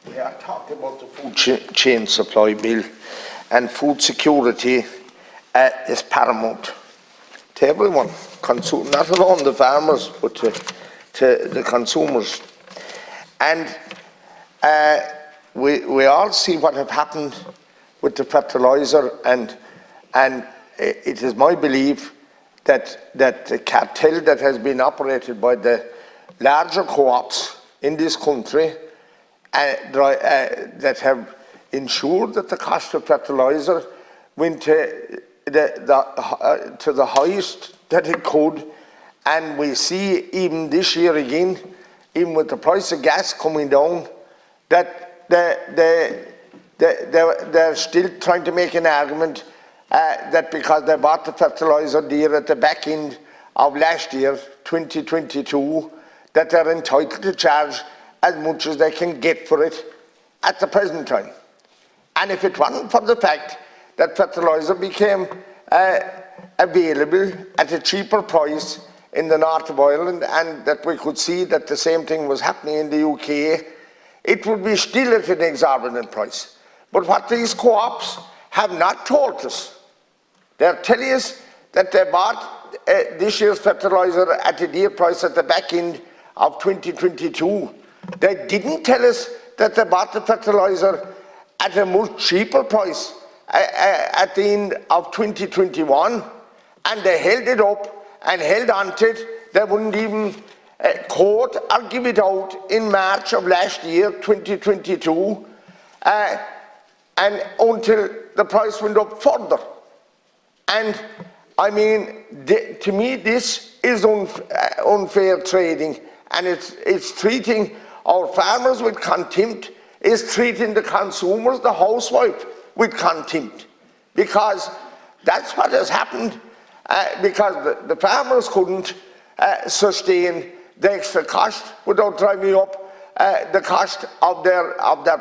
We are talking about the food chain supply bill, and food security is paramount to everyone, not only the farmers but to the consumers. And we all see what have happened with the fertiliser, and it is my belief that the cartel that has been operated by the larger co-ops in this country that have ensured that the cost of fertiliser went to the highest that it could. And we see even this year again, even with the price of gas coming down, that they're still trying to make an argument that because they bought the fertiliser dear at the back end of last year, 2022, that they're entitled to charge as much as they can get for it at the present time. And if it wasn't for the fact that fertiliser became available at a cheaper price in the north of Ireland, and that we could see that the same thing was happening in the UK, it would be still at an exorbitant price. But what these co-ops have not told us, they're telling us that they bought this year's fertiliser at a dear price at the back end of 2022. They didn't tell us that they bought the fertiliser at a much cheaper price at the end of 2021, and they held it up and held on to it. They wouldn't even quote or give it out in March of last year, 2022, and until the price went up further. And I mean, to me, this is unfair trading, and it's treating our farmers with contempt. It's treating the consumers, the housewife, with contempt, because that's what has happened. Because the farmers couldn't sustain the extra cost without driving up the cost of their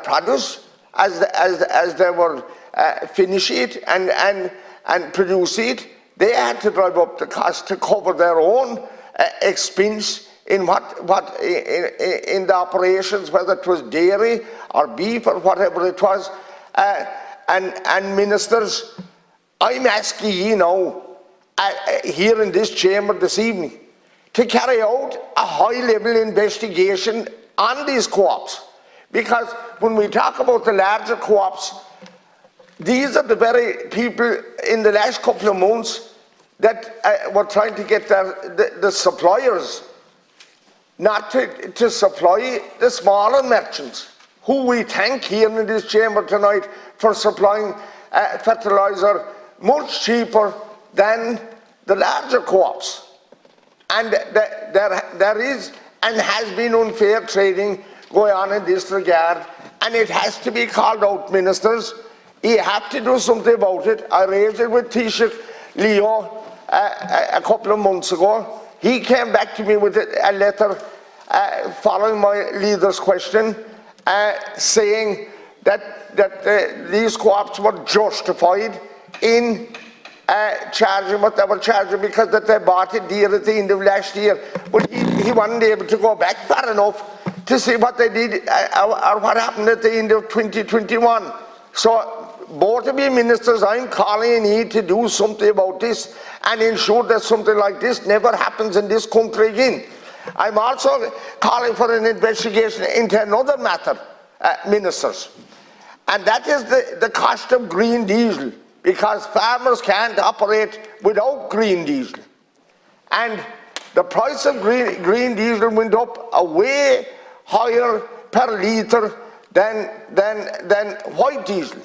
produce as they were finish it and produce it. They had to drive up the cost to cover their own expense in in the operations, whether it was dairy or beef or whatever it was. And ministers, I'm asking you now, here in this chamber this evening, to carry out a high-level investigation on these co-ops. Because when we talk about the larger co-ops, these are the very people in the last couple of months that were trying to get the suppliers not to supply the smaller merchants, who we thank here in this chamber tonight for supplying fertiliser much cheaper than the larger co-ops. And there is and has been unfair trading going on in this regard, and it has to be called out, ministers. You have to do something about it. I raised it with Taoiseach Leo a couple of months ago. He came back to me with a letter following my leader's question, saying that these co-ops were justified in charging what they were charging because that they bought it dear at the end of last year. But he wasn't able to go back far enough to see what they did or what happened at the end of 2021. So both of you ministers, I'm calling on you to do something about this and ensure that something like this never happens in this country again. I'm also calling for an investigation into another matter, ministers, and that is the cost of green diesel, because farmers can't operate without green diesel. And the price of green diesel went up a way higher per litre than white diesel.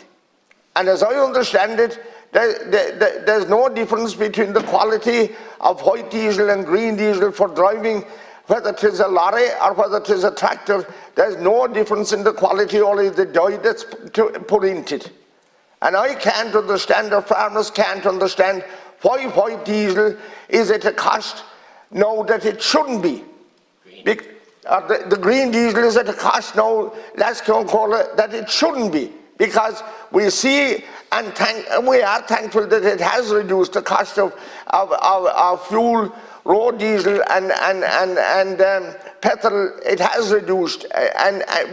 And as I understand it, there's no difference between the quality of white diesel and green diesel for driving, whether it is a lorry or whether it is a tractor. There's no difference in the quality, only the dye that's put into it. And I can't understand, or farmers can't understand, why white diesel is at a cost now that it shouldn't be. The green diesel is at a cost now, that it shouldn't be, because we see and we are thankful that it has reduced the cost of fuel, road diesel and petrol. It has reduced,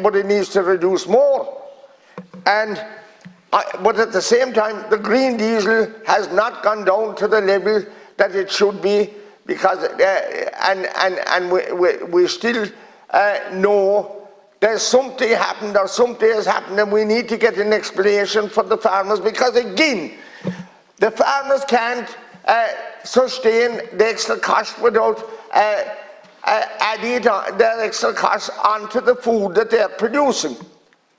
but it needs to reduce more. But at the same time, the green diesel has not gone down to the level that it should be, because we still know there's something happened, or something has happened, and we need to get an explanation for the farmers, because again, the farmers can't sustain the extra cost without adding their extra cost onto the food that they're producing.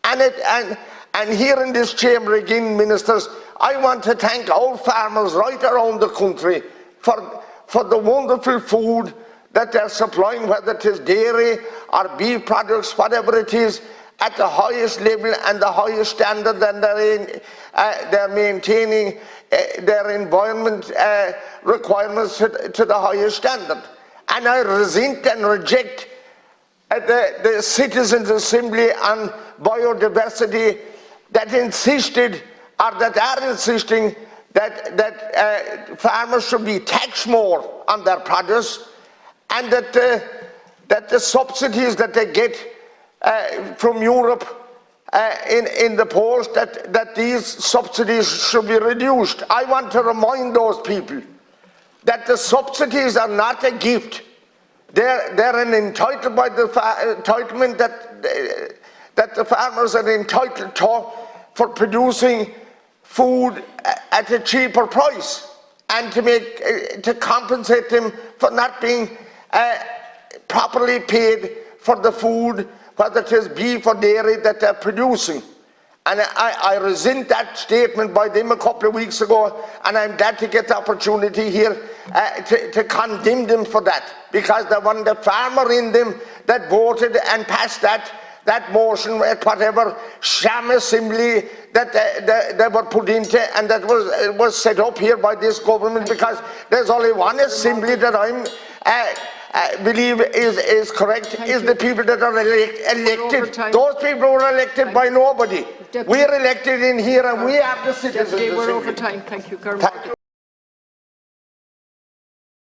And here in this chamber again, ministers, I want to thank our farmers right around the country for the wonderful food that they're supplying, whether it is dairy or beef products, whatever it is, at the highest level and the highest standard, and they're maintaining their environment requirements to the highest standard. And I resent and reject the Citizens' Assembly on biodiversity that insisted, or that are insisting, that farmers should be taxed more on their produce, and that the subsidies that they get from Europe in the post, that these subsidies should be reduced. I want to remind those people that the subsidies are not a gift. They're an entitlement that the farmers are entitled to for producing food at a cheaper price, and to compensate them for not being properly paid for the food, whether it is beef or dairy, that they're producing. And I resent that statement by them a couple of weeks ago, and I'm glad to get the opportunity here to condemn them for that, because there wasn't a farmer in them that voted and passed that motion at whatever sham assembly that they were put into, and that was set up here by this government, because there's only one assembly that I believe is correct, is the people that are elected. Those people were elected by nobody. We're elected in here, and we have the citizens. We're over time. Thank you.